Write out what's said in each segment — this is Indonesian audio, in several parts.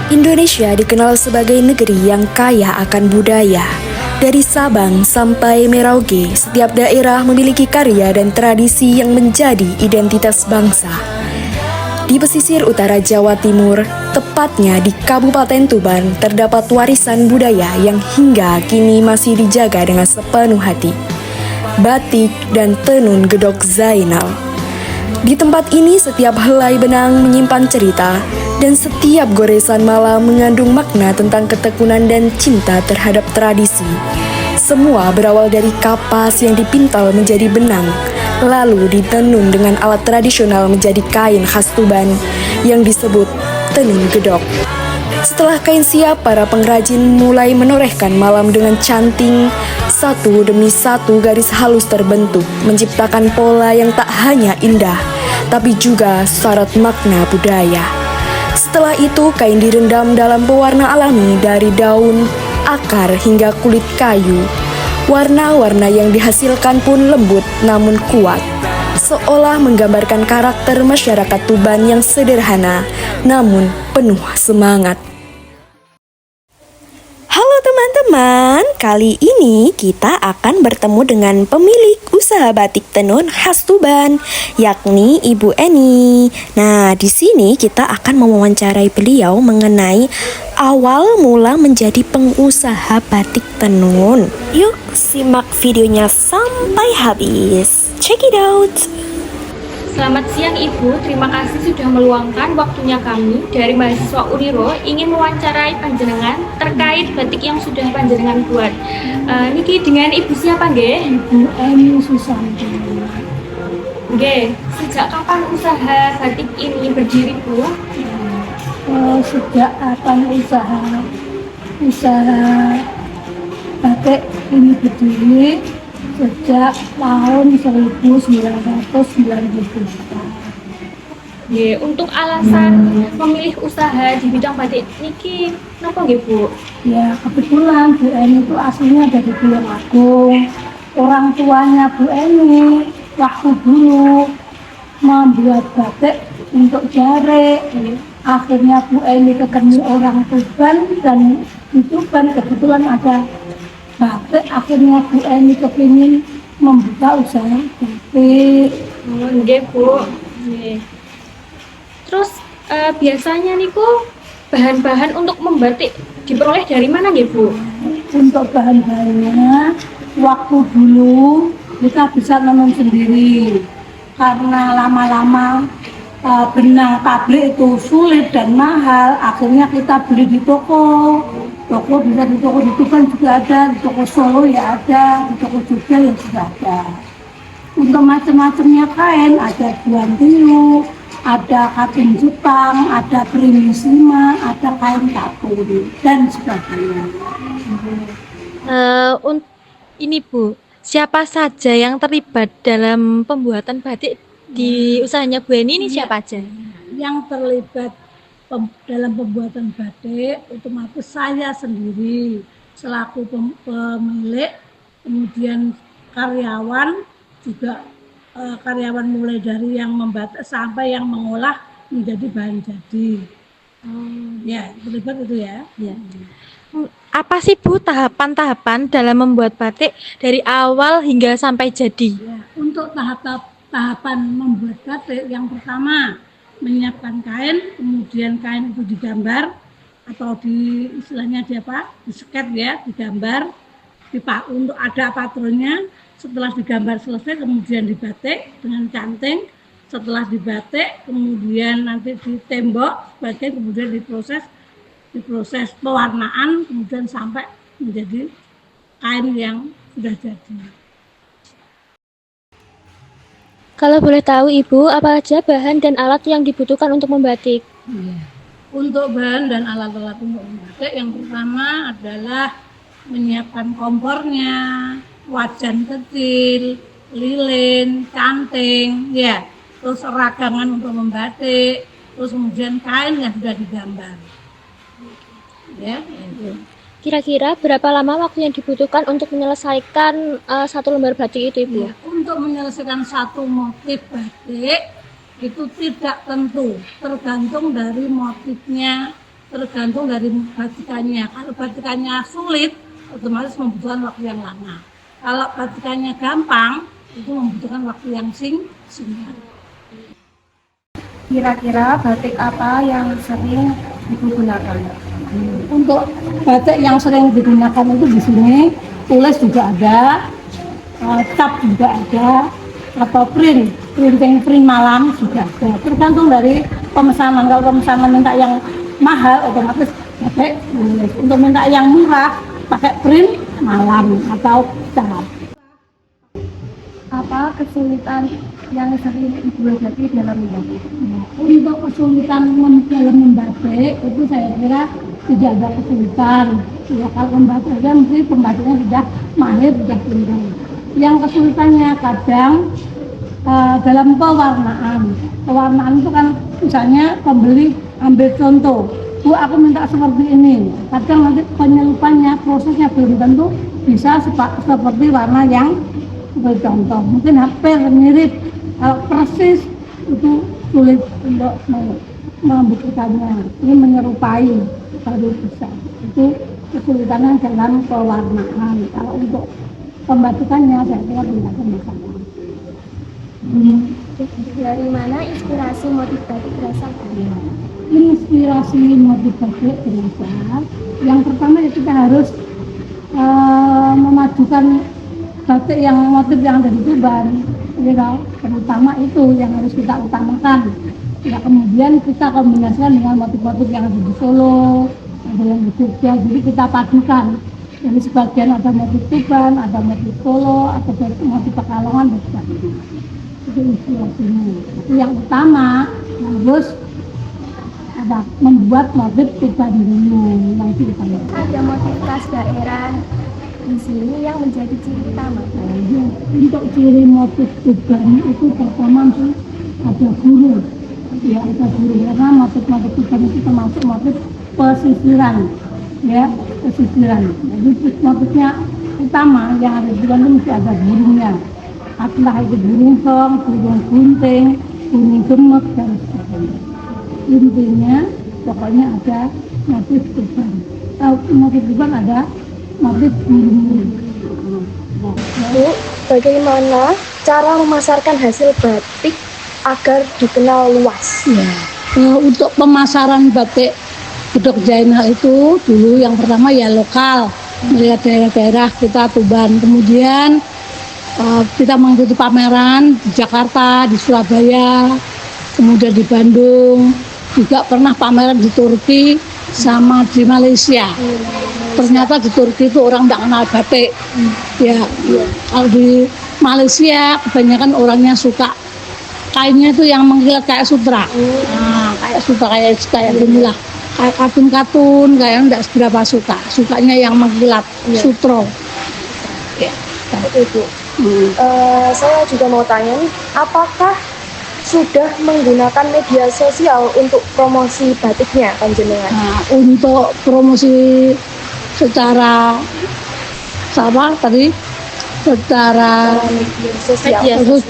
Indonesia dikenal sebagai negeri yang kaya akan budaya. Dari Sabang sampai Merauke, setiap daerah memiliki karya dan tradisi yang menjadi identitas bangsa. Di pesisir utara Jawa Timur, tepatnya di Kabupaten Tuban, terdapat warisan budaya yang hingga kini masih dijaga dengan sepenuh hati. Batik dan tenun gedok Zainal. Di tempat ini setiap helai benang menyimpan cerita, dan setiap goresan malam mengandung makna tentang ketekunan dan cinta terhadap tradisi. Semua berawal dari kapas yang dipintal menjadi benang, lalu ditenun dengan alat tradisional menjadi kain khas Tuban yang disebut tenun gedok. Setelah kain siap, para pengrajin mulai menorehkan malam dengan canting. Satu demi satu garis halus terbentuk, menciptakan pola yang tak hanya indah, tapi juga syarat makna budaya. Setelah itu, kain direndam dalam pewarna alami dari daun, akar, hingga kulit kayu. Warna-warna yang dihasilkan pun lembut namun kuat, seolah menggambarkan karakter masyarakat Tuban yang sederhana namun penuh semangat. Halo teman-teman, kali ini kita akan bertemu dengan pemilik usaha batik tenun khas Tuban, yakni Ibu Eni. Nah, di sini kita akan mewawancarai beliau mengenai awal mula menjadi pengusaha batik tenun. Yuk, simak videonya sampai habis. Check it out. Selamat siang Ibu, terima kasih sudah meluangkan waktunya kami dari mahasiswa Uniro ingin mewawancarai panjenengan terkait batik yang sudah panjenengan buat. Niki dengan Ibu siapa nggih? Ibu Eni Susanti. Nggih, sejak kapan usaha batik ini berdiri Bu? Sejak kapan usaha batik ini berdiri? Sejak tahun 1998. Nggih, untuk alasan memilih usaha di bidang batik niki napa nggih Bu? Ya, kebetulan Bu Eni itu aslinya dari Tulungagung. Orang tuanya Bu Eni waktu dulu membuat batik untuk jare. Akhirnya Bu Eni ketemu orang Tuban, dan di Tuban kebetulan ada batik. Akhirnya Bu Eni kepingin membuka usaha batik. Nggih Bu. Nggih. Terus biasanya niku bahan-bahan untuk membatik diperoleh dari mana nggih Bu? Untuk bahan-bahannya waktu dulu kita bisa menenun sendiri, karena lama-lama benang pabrik itu sulit dan mahal. Akhirnya kita beli di toko bisa di toko di Tuban juga ada, di toko Solo ya ada, di toko Jogja yang sudah ada. Untuk macam-macamnya kain, ada guantiyu, ada katun Jepang, ada primisima, ada kain katun dan sebagainya. Ini Bu, siapa saja yang terlibat dalam pembuatan batik di usahanya Bu Eni ini siapa aja? Yang terlibat dalam pembuatan batik otomatis saya sendiri selaku pemilik, kemudian karyawan juga, karyawan mulai dari yang membatik sampai yang mengolah menjadi bahan jadi. Ya, terlibat itu ya. Ya. Apa sih Bu tahapan-tahapan dalam membuat batik dari awal hingga sampai jadi? Ya, untuk tahapan membuat batik, yang pertama menyiapkan kain, kemudian kain itu digambar atau di istilahnya disket ya, digambar, untuk ada patronnya. Setelah digambar selesai kemudian dibatik dengan canting. Setelah dibatik kemudian nanti ditembok sebagai, kemudian diproses pewarnaan, kemudian sampai menjadi kain yang sudah jadi. Kalau boleh tahu Ibu, apa aja bahan dan alat yang dibutuhkan untuk membatik? Ya. Untuk bahan dan alat-alat untuk membatik, yang pertama adalah menyiapkan kompornya, wajan kecil, lilin, canting, ya, terus ragangan untuk membatik, terus kemudian kain yang sudah digambar. Ya, itu. Kira-kira berapa lama waktu yang dibutuhkan untuk menyelesaikan satu lembar batik itu Ibu? Ya, untuk menyelesaikan satu motif batik itu tidak tentu, tergantung dari motifnya tergantung dari batikannya. Kalau batikannya sulit, otomatis membutuhkan waktu yang lama. Kalau batikannya gampang, itu membutuhkan waktu yang singkat. Kira-kira batik apa yang sering digunakan? Untuk batik yang sering digunakan itu di sini tulis juga ada, cap juga ada, atau printing malam juga ada. Tergantung dari pemesanan. Kalau pemesanan minta yang mahal, otomatis pakai tulis. Untuk minta yang murah, pakai print malam atau cap. Apa kesulitan yang sering Ibu hadapi dalam membatik? Untuk kesulitan dalam membatik itu saya kira tidak ada kesulitan. Ya, kalau membatiknya mesti pembatiknya sudah mahir, sudah pintar. Yang kesulitannya kadang dalam pewarnaan. Pewarnaan itu kan misalnya pembeli ambil contoh, Bu aku minta seperti ini. Kadang nanti penyelupannya prosesnya belum tentu bisa seperti warna yang contoh. Mungkin hampir mirip, kalau persis itu sulit untuk membuktikannya. Ini menyerupai baru bisa. Itu kesulitannya dalam pewarnaan. Kalau untuk pembatikannya saya kira tidak ada masalah. Dari mana inspirasi motif batik berasal? Inspirasi motif batik berasal, yang pertama ya kita harus memajukan batik yang motif yang ada di Tuban. Jadi terutama itu yang harus kita utamakan. Ya, kemudian kita kombinasikan dengan motif-motif yang ada di Solo, ada yang di Jogja. Jadi kita padukan. Jadi sebagian ada motif Tuban, ada motif Solo, ada motif Pekalongan dan sebagainya. Itu inspirasinya. Tapi yang utama harus ada membuat motif Tuban dulu. Nah, itu utama. Ada motif khas daerah di sini yang menjadi ciri utama. Untuk ciri motif Tuban itu pertama ada burung. Ya, ada burung karena motif-motif Tuban itu termasuk motif pesisiran. Ya, pesisiran. Jadi motifnya utama yang ada di Tuban itu mesti ada burungnya. Entah itu burung song, burung bunting, burung gemek dan sebagainya. Intinya pokoknya ada motif Tuban. Motif Tuban ada motif burung. Bu, bagaimana cara memasarkan hasil batik agar dikenal luas? Ya, untuk pemasaran batik Gedok Jainah itu dulu yang pertama ya lokal, melihat daerah-daerah kita Tuban. Kemudian kita mengikuti pameran di Jakarta, di Surabaya, kemudian di Bandung, juga pernah pameran di Turki sama di Malaysia. Ternyata di Turki itu orang tidak kenal batik. Ya, kalau di Malaysia kebanyakan orangnya suka kainnya itu yang mengkilat kayak sutra. Nah, kayak sutra kayak inilah. Kayak kartun-kartun, kayak tidak seberapa suka. Sukanya yang mengkilat, sutro. Ya, Oke, Bu. Saya juga mau tanya nih, apakah sudah menggunakan media sosial untuk promosi batiknya panjenengan? Nah, untuk promosi secara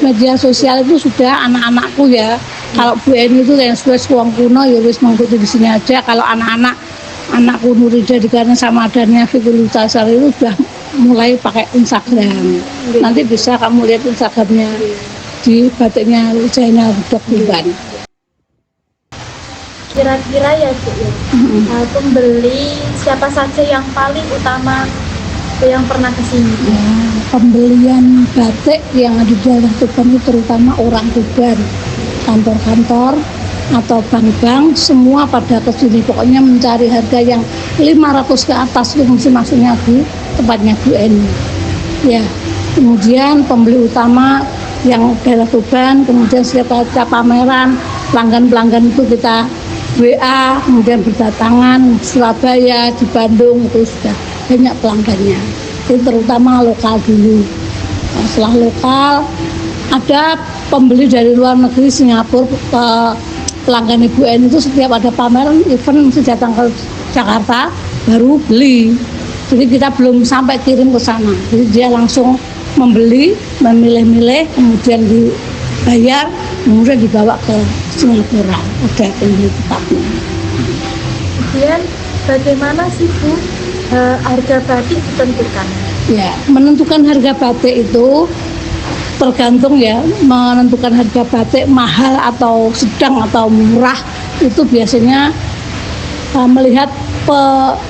media sosial itu sudah anak-anakku ya. Kalau Bu Eni itu yang sudah wong kuno ya wis mengikuti di sini aja. Kalau anakku Nurida Dikarna sama adanya Fikri Lutasar itu sudah mulai pakai Instagram. Nanti bisa kamu lihat Instagramnya di batiknya Jainah Gedok Tuban. Kira-kira ya Bu ya, pembeli siapa saja yang paling utama yang pernah kesini? Ya, pembelian batik yang ada di daerah Tuban itu terutama orang Tuban, kantor-kantor atau bank-bank semua pada kesini. Pokoknya mencari harga yang 500 ke atas itu mesti masuknya di tempatnya Bu Eni. Ya, kemudian pembeli utama yang daerah Tuban, kemudian setiap pameran pelanggan-pelanggan itu kita WA, kemudian berdatangan Surabaya, di Bandung itu sudah banyak pelanggannya. Itu terutama lokal dulu. Nah, setelah lokal ada pembeli dari luar negeri, Singapura, pelanggan Ibu Eni itu setiap ada pameran event mesti datang ke Jakarta baru beli. Jadi kita belum sampai kirim ke sana. Jadi dia langsung membeli, memilih-milih, kemudian dibayar, kemudian dibawa ke Singapura. Ada pembeli tetapnya. Kemudian bagaimana sih Bu harga batik ditentukan? Ya, menentukan harga batik itu tergantung ya, menentukan harga batik mahal atau sedang atau murah itu biasanya melihat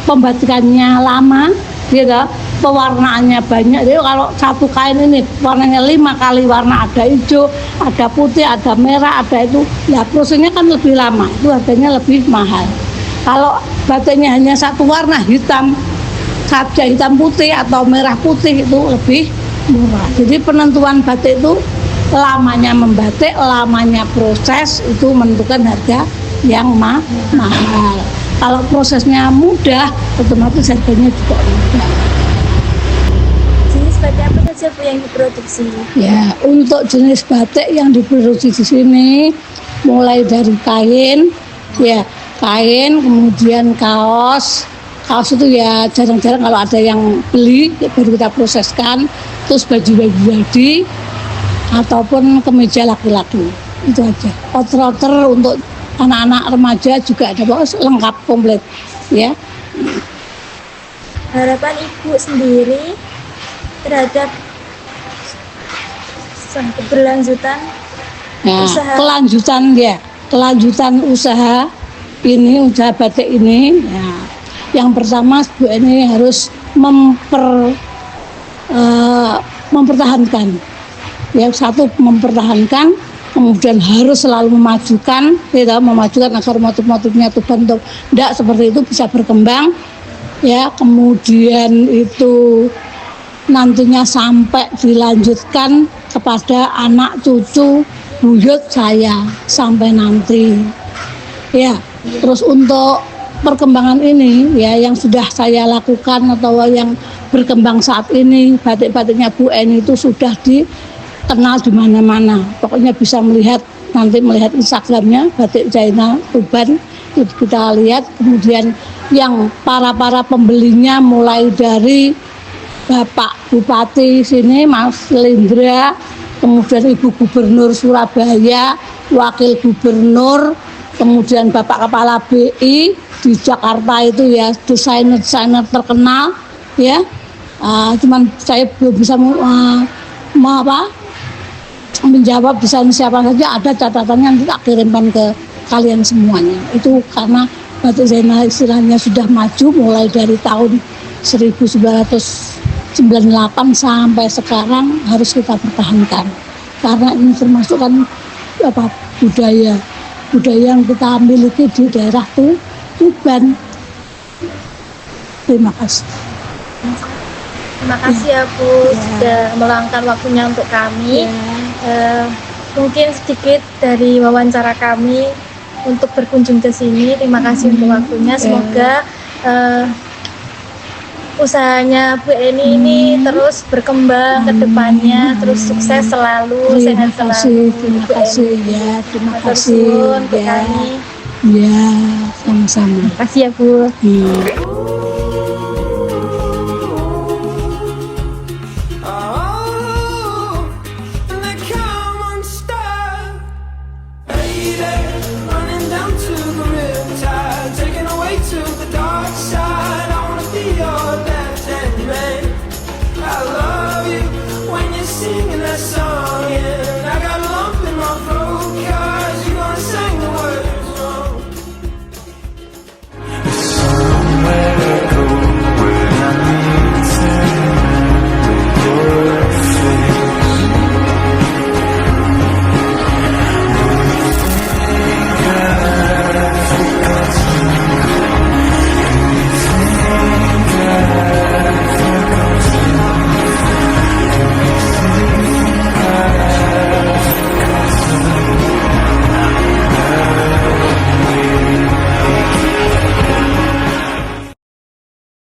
pembatikannya lama, gitu, pewarnaannya banyak. Jadi kalau satu kain ini warnanya 5 kali warna, ada hijau, ada putih, ada merah, ada itu, ya prosesnya kan lebih lama, itu harganya lebih mahal. Kalau batiknya hanya satu warna hitam saja, hitam putih atau merah putih, itu lebih murah. Jadi penentuan batik itu lamanya membatik, lamanya proses itu menentukan harga yang mahal. Kalau prosesnya mudah, otomatis harganya juga mudah. Jenis batik apa saja Bu yang diproduksi? Ya, untuk jenis batik yang diproduksi di sini mulai dari kain, ya kain, kemudian kaos. Kaos itu ya jarang-jarang kalau ada yang beli, ya baru kita proseskan. Terus baju-baju jadi ataupun kemeja laki-laki, itu aja. Outer-outer untuk anak-anak remaja juga ada, lengkap komplit, ya. Harapan Ibu sendiri terhadap keberlanjutan Nah, usaha. kelanjutan usaha ini, usaha batik ini. Ya, yang pertama Bu ini harus mempertahankan. Ya, satu mempertahankan, kemudian harus selalu memajukan, memajukan agar motif-motifnya itu bentuk tidak seperti itu bisa berkembang. Ya, kemudian itu nantinya sampai dilanjutkan kepada anak cucu buyut saya sampai nanti. Ya, terus untuk perkembangan ini ya yang sudah saya lakukan atau yang berkembang saat ini, batik-batiknya Bu Eni itu sudah dikenal di mana-mana. Pokoknya bisa melihat Instagramnya Batik Zainal Tuban, itu kita lihat. Kemudian yang para pembelinya mulai dari Bapak Bupati sini, Mas Lindra, kemudian Ibu Gubernur Surabaya, Wakil Gubernur, kemudian Bapak Kepala BI di Jakarta itu ya, desainer terkenal ya. Cuman saya belum bisa menjawab desain siapa saja, ada catatannya nanti tak kirimkan ke kalian semuanya. Itu karena Batik Zainal istilahnya sudah maju mulai dari tahun 1998 sampai sekarang, harus kita pertahankan karena ini termasuk kan budaya yang kita miliki di daerah Tuban. Terima kasih. Terima kasih ya Bu sudah meluangkan waktunya untuk kami. Mungkin sedikit dari wawancara kami untuk berkunjung ke sini. Terima kasih untuk waktunya. Semoga usahanya Bu Eni ini terus berkembang ke depannya, terus sukses selalu, sehat selalu. Terima kasih ya, terima kasih untuk ya. kami. Ya, sama-sama. Terima kasih ya Bu.